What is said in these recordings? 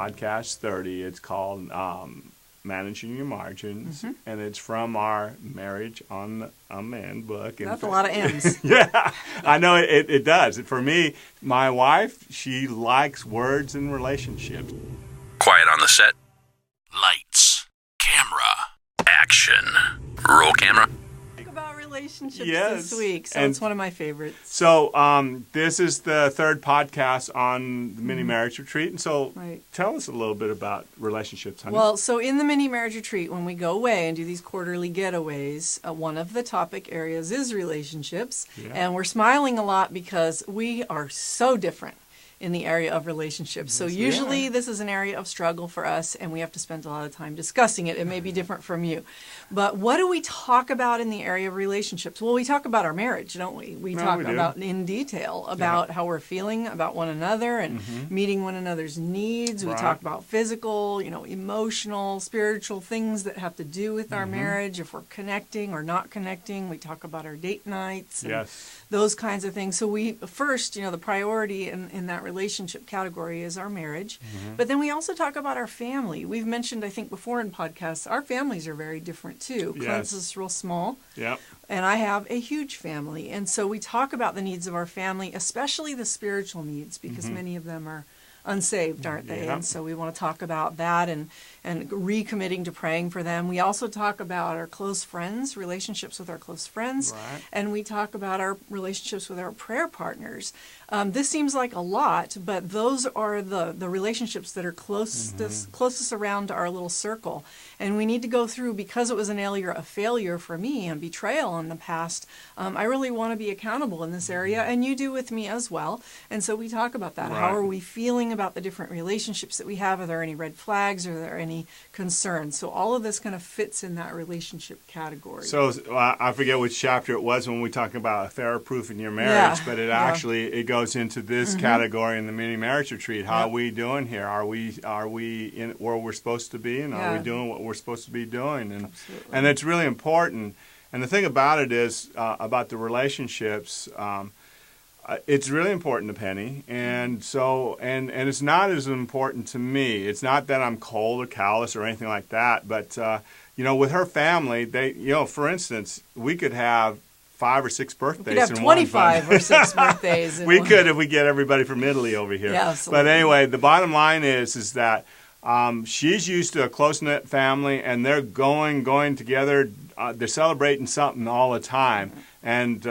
podcast 30. It's called Managing Your Margins, and it's from our Marriage on a Man book. That's a lot of M's. Yeah, I know it does. For me, my wife, she likes words and relationships. Quiet on the set. Lights. Camera. Action. Roll camera. Talk about relationships Yes. this week, so And it's one of my favorites. So this is the third podcast on the mini marriage retreat, and so tell us a little bit about relationships, honey. Well, so in the mini marriage retreat, when we go away and do these quarterly getaways, one of the topic areas is relationships, and we're smiling a lot because we are so different in the area of relationships. So usually this is an area of struggle for us, and we have to spend a lot of time discussing it. It may be different from you. But what do we talk about in the area of relationships? Well, we talk about our marriage, don't we? We talk about in detail about how we're feeling about one another and meeting one another's needs. We talk about physical, emotional, spiritual things that have to do with our marriage, if we're connecting or not connecting. We talk about our date nights and those kinds of things. So we first, the priority in that relationship category is our marriage. But then we also talk about our family. We've mentioned, I think, before in podcasts, our families are very different too. Clint's is real small. And I have a huge family. And so we talk about the needs of our family, especially the spiritual needs, because many of them are unsaved, aren't they? And so we want to talk about that and recommitting to praying for them. We also talk about our close friends, relationships with our close friends, and we talk about our relationships with our prayer partners. This seems like a lot, but those are the relationships that are closest around our little circle. And we need to go through, because it was an area of failure for me and betrayal in the past, I really want to be accountable in this area, and you do with me as well. And so we talk about that. How are we feeling about the different relationships that we have? Are there any red flags? Are there any concerns? So all of this kind of fits in that relationship category. So I forget which chapter it was when we talk about affair-proof in your marriage, but it actually it goes into this category in the mini marriage retreat. How are we doing here? Are we in where we're supposed to be, and are we doing what we're supposed to be doing? And it's really important. And the thing about it is about the relationships. It's really important to Penny, and so and it's not as important to me. It's not that I'm cold or callous or anything like that, but with her family, they, for instance, we could have 5 or 6 birthdays. We could have 25 or 6 birthdays. We could if we get everybody from Italy over here. Yeah, absolutely. But anyway, the bottom line is that she's used to a close-knit family, and they're going together. They're celebrating something all the time. And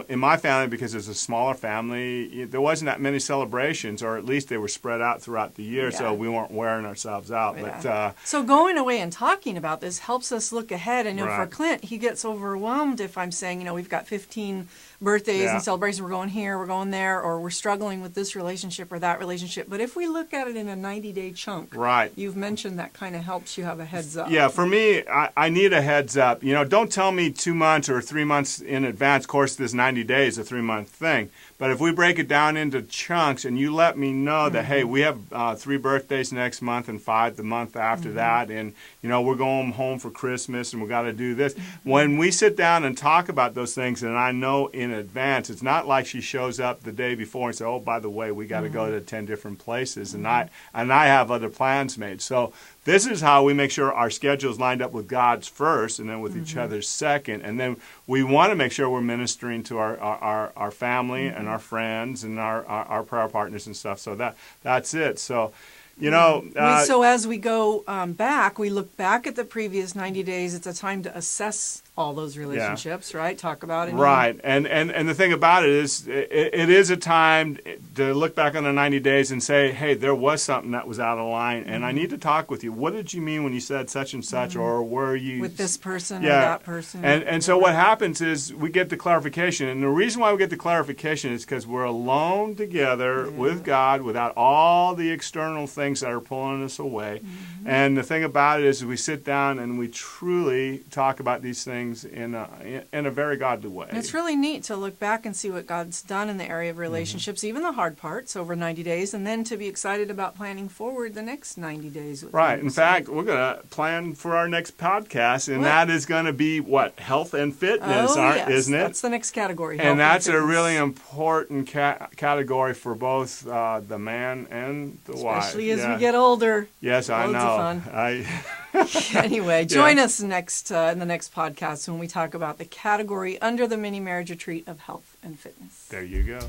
in my family, because it's a smaller family, there wasn't that many celebrations, or at least they were spread out throughout the year, so we weren't wearing ourselves out. But so going away and talking about this helps us look ahead. And for Clint, he gets overwhelmed if I'm saying, we've got 15 birthdays and celebrations, we're going here, we're going there, or we're struggling with this relationship or that relationship. But if we look at it in a 90-day chunk, you've mentioned that kind of helps you have a heads up. Yeah, for me, I need a heads up. Don't tell me 2 months or 3 months in advance. Of course, this 90 days is a 3-month thing. But if we break it down into chunks and you let me know that, hey, we have 3 birthdays next month and 5 the month after that, and, we're going home for Christmas and we've got to do this. When we sit down and talk about those things, and I know in advance, it's not like she shows up the day before and says, oh, by the way, we got to go to 10 different places, and I have other plans made. So this is how we make sure our schedule is lined up with God's first, and then with each other's second. And then we want to make sure we're ministering to our family and our friends and our prayer partners and stuff. So that's it. So, so as we go back, we look back at the previous 90 days. It's a time to assess all those relationships, right? Talk about it. Right. And the thing about it is, it is a time to look back on the 90 days and say, hey, there was something that was out of line, and I need to talk with you. What did you mean when you said such and such, or were you... with this person or that person? And so what happens is we get the clarification. And the reason why we get the clarification is because we're alone together with God without all the external things that are pulling us away. And the thing about it is we sit down and we truly talk about these things things in a very godly way. And it's really neat to look back and see what God's done in the area of relationships, even the hard parts over 90 days, and then to be excited about planning forward the next 90 days. Right. In fact, we're going to plan for our next podcast, and that is going to be what? Health and fitness, yes. Isn't it? That's the next category. And that's a really important category for both the man and the wife. Especially as we get older. Yes, I know. Loads of fun. Anyway, join us next in the next podcast when we talk about the category under the mini marriage retreat of health and fitness. There you go.